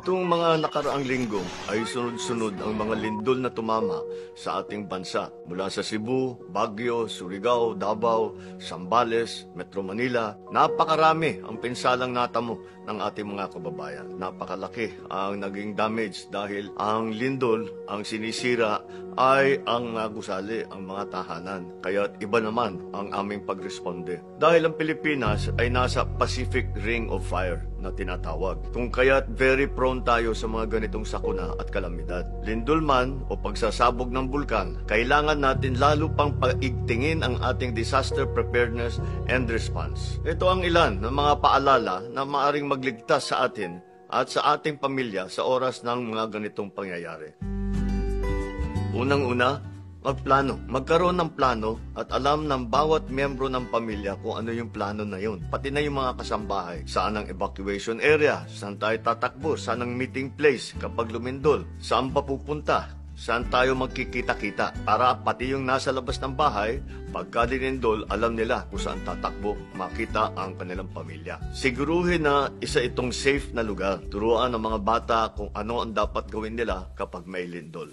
Nitong mga nakaraang linggo ay sunod-sunod ang mga lindol na tumama sa ating bansa mula sa Cebu, Baguio, Surigao, Davao, Zambales, Metro Manila. Napakarami ang pinsalang natamo ng ating mga kababayan. Napakalaki ang naging damage dahil ang lindol, ang sinisira ay ang mga gusali, ang mga tahanan. Kaya't iba naman ang aming pagresponde. Dahil ang Pilipinas ay nasa Pacific Ring of Fire na tinatawag. Kung kaya't very prone tayo sa mga ganitong sakuna at kalamidad. Lindol man o pagsasabog ng bulkan, kailangan natin lalo pang paigtingin ang ating disaster preparedness and response. Ito ang ilan ng mga paalala na maaring magligtas sa atin at sa ating pamilya sa oras ng mga ganitong pangyayari. Unang-una, magplano. Magkaroon ng plano at alam ng bawat miyembro ng pamilya kung ano yung plano na yun. Pati na yung mga kasambahay. Saan ang evacuation area? Saan tayo tatakbo? Saan ang meeting place kapag lumindol? Saan pa pupunta? Saan tayo magkikita-kita? Para pati yung nasa labas ng bahay, pagka linindol, alam nila kung saan tatakbo, makita ang kanilang pamilya. Siguruhin na isa itong safe na lugar. Turuan ng mga bata kung ano ang dapat gawin nila kapag may lindol.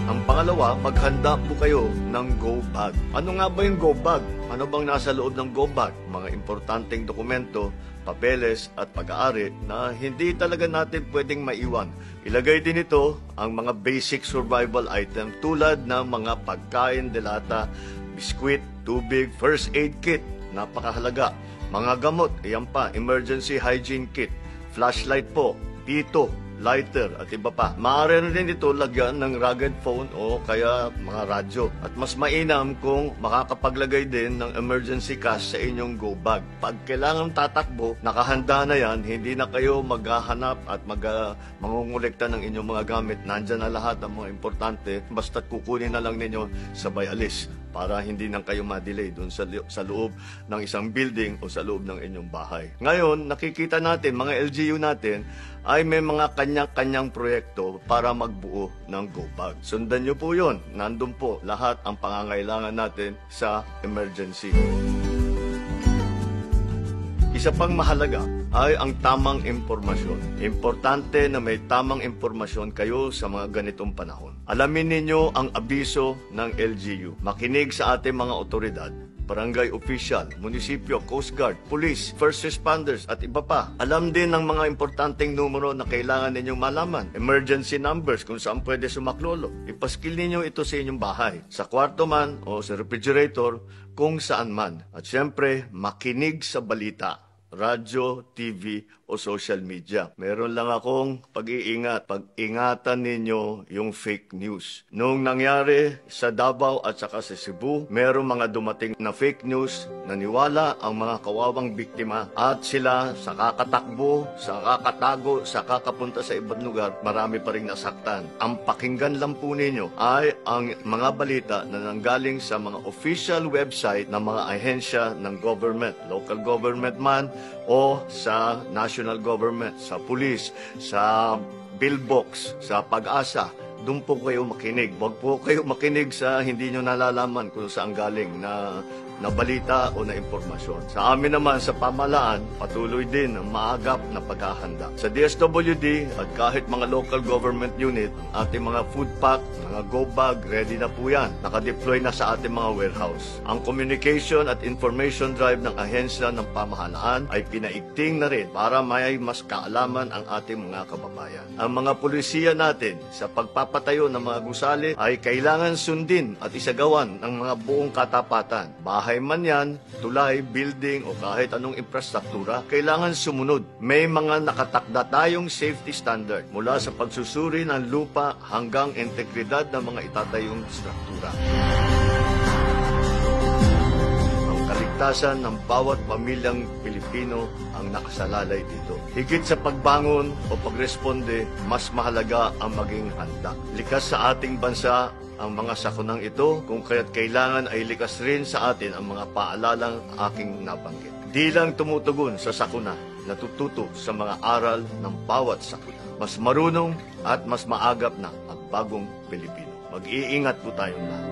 Ang pangalawa, maghanda po kayo ng go bag. Ano nga ba yung go bag? Ano bang nasa loob ng go bag? Mga importanteng dokumento, papeles at pag-aari na hindi talaga natin pwedeng maiwan. Ilagay din ito ang mga basic survival item tulad ng mga pagkain, delata, biskwit, tubig, first aid kit, napakahalaga. Mga gamot, iyan pa, emergency hygiene kit, flashlight po, pito, lighter at iba pa. Maaari rin ito lagyan ng rugged phone o kaya mga radyo. At mas mainam kung makakapaglagay din ng emergency cash sa inyong go bag. Pag kailangan tatakbo, nakahanda na yan, hindi na kayo maghahanap at mangungulekta ng inyong mga gamit. Nandyan na lahat ang mga importante, basta't kukunin na lang ninyo sabay alis para hindi nang kayo ma-delay doon sa loob ng isang building o sa loob ng inyong bahay. Ngayon, nakikita natin, mga LGU natin, ay may mga kanyang-kanyang proyekto para magbuo ng go bag. Sundan nyo po yun. Nandun po lahat ang pangangailangan natin sa emergency. Isa pang mahalaga ay ang tamang impormasyon. Importante na may tamang impormasyon kayo sa mga ganitong panahon. Alamin ninyo ang abiso ng LGU. Makinig sa ating mga otoridad, barangay official, munisipyo, Coast Guard, police, first responders at iba pa. Alam din ng mga importanteng numero na kailangan ninyong malaman. Emergency numbers kung saan pwede sumaklolo. Ipaskil ninyo ito sa inyong bahay, sa kwarto man o sa refrigerator, kung saan man. At syempre, makinig sa balita. Radyo, TV o social media. Meron lang akong pag-iingat. Pag-ingatan ninyo yung fake news. Noong nangyari sa Davao at saka sa Cebu, meron mga dumating na fake news, naniwala ang mga kawawang biktima at sila sa kakatakbo, sa kakatago, sa kakapunta sa ibang lugar, marami pa rin nasaktan. Ang pakinggan lang po ninyo ay ang mga balita na nanggaling sa mga official website ng mga ahensya ng government, local government man, o sa national government, sa police, sa billbox, sa Pag-asa. Doon po kayo makinig. Huwag po kayo makinig sa hindi nyo nalalaman kung saan galing na balita o na impormasyon. Sa amin naman sa pamahalaan, patuloy din ang maagap na paghahanda. Sa DSWD at kahit mga local government unit, ating mga food pack, mga go bag, ready na po yan. Nakadeploy na sa ating mga warehouse. Ang communication at information drive ng ahensya ng pamahalaan ay pinaigting na rin para may mas kaalaman ang ating mga kababayan. Ang mga pulisiya natin sa pagpapatayo ng mga gusali ay kailangan sundin at isagawan ng mga buong katapatan. Bahay man yan, tulay, building o kahit anong infrastruktura, kailangan sumunod. May mga nakatakda tayong safety standard mula sa pagsusuri ng lupa hanggang integridad ng mga itatayong struktura. Ang kaligtasan ng bawat pamilyang Pilipino ang nakasalalay dito. Higit sa pagbangon o pagresponde, mas mahalaga ang maging handa. Likas sa ating bansa ang mga sakunang ito, kung kaya't kailangan ay likas rin sa atin ang mga paalalang aking nabanggit. Di lang tumutugon sa sakuna, natututo sa mga aral ng bawat sakuna. Mas marunong at mas maagap na ang bagong Pilipino. Mag-iingat po tayong lahat.